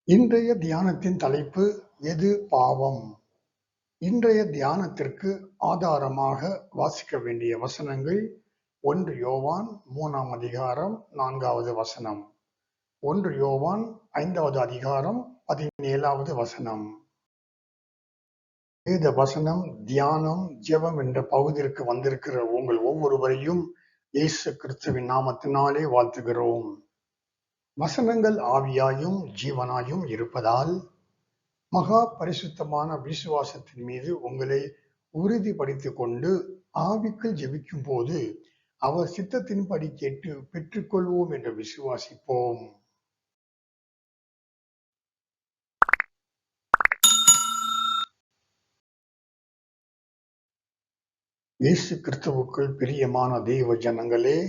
இன்றைய தியானத்தின் தலைப்பு எது பாவம்? இன்றைய தியானத்திற்கு ஆதாரமாக வாசிக்க வேண்டிய வசனங்கள் 1 யோவான் 3ஆம் அதிகாரம் 4வது வசனம், 1 யோவான் 5வது அதிகாரம் 17வது வசனம். வேத வசனம், தியானம், ஜெபம் என்ற பகுதிக்கு வந்திருக்கிற உங்கள் ஒவ்வொருவரையும் இயேசு கிறிஸ்துவின் நாமத்தினாலே வாழ்த்துகிறோம். வசனங்கள் ஆவியாயும் ஜீவனாயும் இருப்பதால் மகா பரிசுத்தமான விசுவாசத்தின் மீது உங்களை உறுதிப்படுத்திக் கொண்டு ஆவிக்குள் ஜெபிக்கும் போது அவர் சித்தத்தின்படி கேட்டு பெற்றுக்கொள்வோம் என்று விசுவாசிப்போம். இயேசு கிறிஸ்துவுக்குள் பிரியமான தெய்வ ஜனங்களே,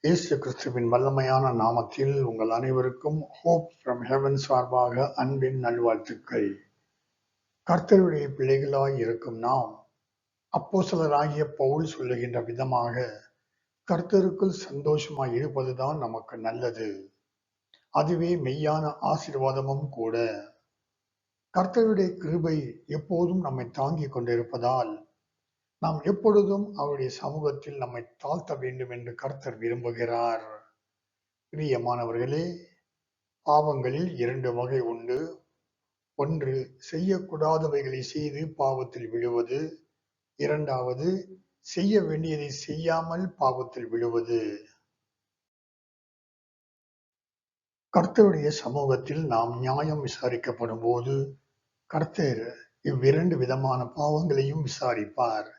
இயேசு கிறிஸ்துவின் வல்லமையான நாமத்தில் உங்கள் அனைவருக்கும் ஹோப் ஃப்ரம் ஹெவன் சார்பாக அன்பின் நல்வாழ்த்துக்கள். கர்த்தருடைய பிள்ளைகளாய் இருக்கும் நாம் அப்போஸ்தலராகிய பவுல் சொல்லுகின்ற விதமாக கர்த்தருக்குள் சந்தோஷமாய் இருப்பதுதான் நமக்கு நல்லது. அதுவே மெய்யான ஆசீர்வாதமும் கூட. கர்த்தருடைய கிருபை எப்போதும் நம்மை தாங்கிக் கொண்டிருப்பதால் நாம் எப்பொழுதும் அவருடைய சமூகத்தில் நம்மை தாழ்த்த வேண்டும் என்று கர்த்தர் விரும்புகிறார். பிரியமானவர்களே, பாவங்களில் 2 வகை உண்டு. ஒன்று, செய்யக்கூடாதவைகளை செய்து பாவத்தில் விழுவது. இரண்டாவது, செய்ய வேண்டியதை செய்யாமல் பாவத்தில் விழுவது. கர்த்தருடைய சமூகத்தில் நாம் நியாயம் விசாரிக்கப்படும் போது கர்த்தர் இவ்விரண்டு விதமான பாவங்களையும் விசாரிப்பார்.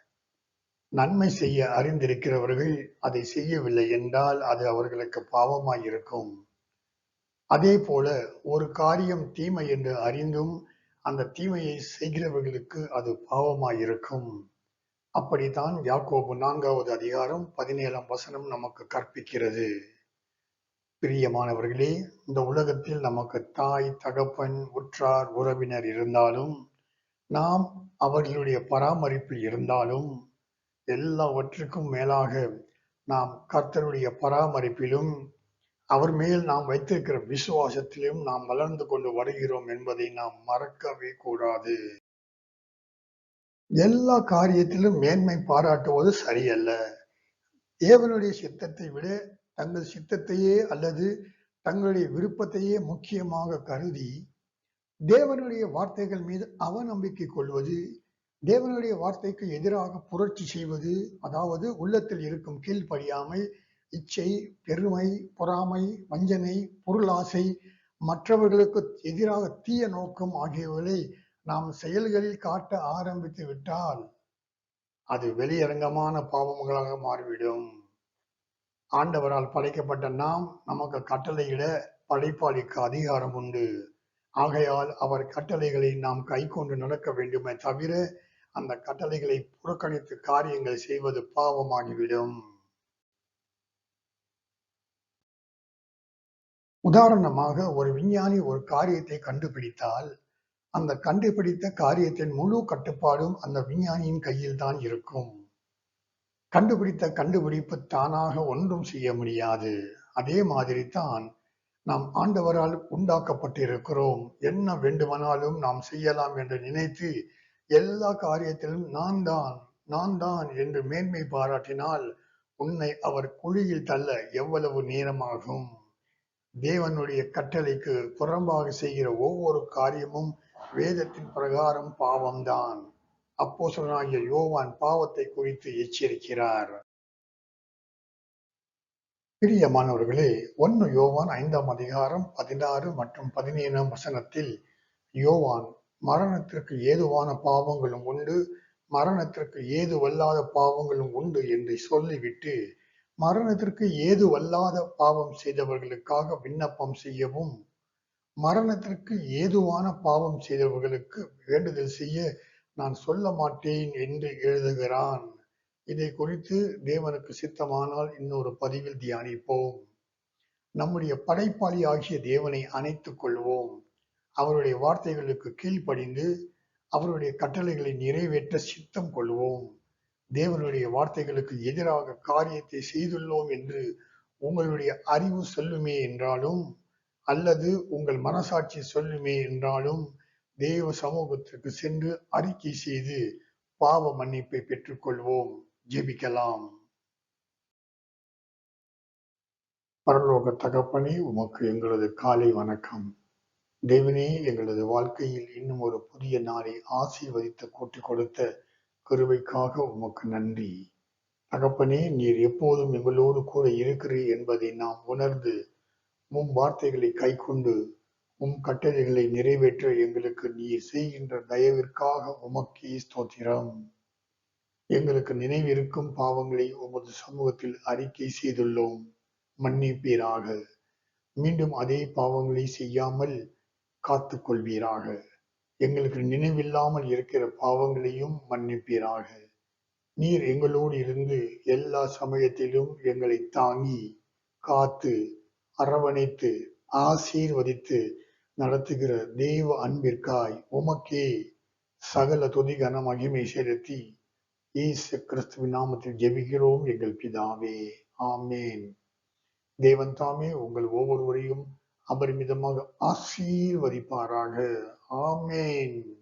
நன்மை செய்ய அறிந்திருக்கிறவர்கள் அதை செய்யவில்லை என்றால் அது அவர்களுக்கு பாவமாயிருக்கும். அதே போல ஒரு காரியம் தீமை என்று அறிந்தும் அந்த தீமையை செய்கிறவர்களுக்கு அது பாவமாயிருக்கும். அப்படித்தான் யாக்கோபு 4வது அதிகாரம் 17ஆம் வசனம் நமக்கு கற்பிக்கிறது. பிரியமானவர்களே, இந்த உலகத்தில் நமக்கு தாய், தகப்பன், உற்றார், உறவினர் இருந்தாலும், நாம் அவர்களுடைய பராமரிப்பில் இருந்தாலும், எல்லாவற்றுக்கும் மேலாக நாம் கர்த்தருடைய பராமரிப்பிலும் அவர் மேல் நாம் வைத்திருக்கிற விசுவாசத்திலும் நாம் வளர்ந்து கொண்டு வருகிறோம் என்பதை நாம் மறக்கவே கூடாது. எல்லா காரியத்திலும் மேன்மை பாராட்டுவது சரியல்ல. தேவனுடைய சித்தத்தை விட தங்கள் சித்தத்தையே அல்லது தங்களுடைய விருப்பத்தையே முக்கியமாக கருதி தேவனுடைய வார்த்தைகள் மீது அவநம்பிக்கை கொள்வது, தேவனுடைய வார்த்தைக்கு எதிராக புரட்சி செய்வது, அதாவது உள்ளத்தில் இருக்கும் கீழ்ப்படியாமை, இச்சை, பெருமை, பொறாமை, வஞ்சனை, பொருளாசை, மற்றவர்களுக்கு எதிராக தீய நோக்கம் ஆகியவைகளை நாம் செயல்களில் காட்ட ஆரம்பித்து விட்டால் அது வெளியரங்கமான பாவங்களாக மாறிவிடும். ஆண்டவரால் படைக்கப்பட்ட நாம் நமக்கு கட்டளையிட படைப்பாளிக்கு அதிகாரம் உண்டு. ஆகையால் அவர் கட்டளைகளை நாம் கைக்கொண்டு நடக்க வேண்டுமே தவிர அந்த கட்டளைகளை புறக்கணித்து காரியங்கள் செய்வது பாவமாகிவிடும். உதாரணமாக, ஒரு விஞ்ஞானி ஒரு காரியத்தை கண்டுபிடித்தால் அந்த கண்டுபிடித்த காரியத்தின் முழு கட்டுப்பாடும் அந்த விஞ்ஞானியின் கையில் தான் இருக்கும். கண்டுபிடித்த கண்டுபிடிப்பு தானாக ஒன்றும் செய்ய முடியாது. அதே மாதிரி தான் நாம் ஆண்டவரால் உண்டாக்கப்பட்டிருக்கிறோம். என்ன வேண்டுமானாலும் நாம் செய்யலாம் என்று நினைத்து எல்லா காரியத்திலும் நான் தான் என்று மேன்மை பாராட்டினால் உன்னை அவர் குழியில் தள்ள எவ்வளவு நேரமாகும்? தேவனுடைய கட்டளைக்கு புறம்பாக செய்கிற ஒவ்வொரு காரியமும் வேதத்தின் பிரகாரம் பாவம்தான். அப்போஸ்தலனாகிய யோவான் பாவத்தை குறித்து எச்சரிக்கிறார். பிரியமானவர்களே, 1 யோவான் 5ஆம் அதிகாரம் 16 மற்றும் 17ஆம் வசனத்தில் யோவான் மரணத்திற்கு ஏதுவான பாவங்களும் உண்டு, மரணத்திற்கு ஏதுவல்லாத பாவங்களும் உண்டு என்று சொல்லிவிட்டு மரணத்திற்கு ஏதுவல்லாத பாவம் செய்தவர்களுக்காக விண்ணப்பம் செய்யவும், மரணத்திற்கு ஏதுவான பாவம் செய்தவர்களுக்கு வேண்டுதல் செய்ய நான் சொல்ல மாட்டேன் என்று எழுதுகிறான். இதை குறித்து தேவனுக்கு சித்தமானால் இன்னொரு பதிவில் தியானிப்போம். நம்முடைய படைப்பாளி ஆகிய தேவனை அணைத்துக் கொள்வோம். அவருடைய வார்த்தைகளுக்கு கீழ்ப்படிந்து அவருடைய கட்டளைகளை நிறைவேற்ற சித்தம் கொள்வோம். தேவனுடைய வார்த்தைகளுக்கு எதிராக காரியத்தை செய்துள்ளோம் என்று உங்களுடைய அறிவு சொல்லுமே என்றாலும் அல்லது உங்கள் மனசாட்சி சொல்லுமே என்றாலும் தேவ சமூகத்திற்கு சென்று அறிக்கை செய்து பாவ மன்னிப்பை பெற்றுக்கொள்வோம். ஜெபிக்கலாம். பரலோக தகப்பனே, உமக்கு எங்களது காலை வணக்கம். தேவனே, எங்களது வாழ்க்கையில் இன்னும் ஒரு புதிய நாளை ஆசீர்வதித்து கூட்டிக் கொடுத்த கிருபைக்காக உமக்கு நன்றி. தகப்பனே, நீர் எப்போதும் எங்களோடு கூட இருக்கிறீர் என்பதை நாம் உணர்ந்து உம் வார்த்தைகளை கைக்கொண்டு உம் கட்டளைகளை நிறைவேற்ற எங்களுக்கு நீர் செய்கின்ற தயவிற்காக உமக்கே ஸ்தோத்திரம். எங்களுக்கு நினைவிருக்கும் பாவங்களை உமது சமூகத்தில் அறிக்கை செய்துள்ளோம். மன்னிப்பீராக. மீண்டும் அதே பாவங்களை செய்யாமல் காத்துக் கொள்வீராக. எங்களுக்கு நினைவில்லாமல் இருக்கிற பாவங்களையும் மன்னிப்பீராக. நீர் எங்களோடு இருந்து எல்லா சமயத்திலும் எங்களை தாங்கி காத்து அரவணைத்து ஆசீர்வதித்து நடத்துகிற தேவ அன்பிற்காய் உமக்கே சகல துதி கன மகிமை செலுத்தி இயேசு கிறிஸ்துவின் நாமத்தில் ஜெபிக்கிறோம் எங்கள் பிதாவே. ஆமேன். தேவன் தாமே உங்கள் ஒவ்வொருவரையும் அபரிமிதமாக ஆசீர்வதிப்பாராக. ஆமேன்.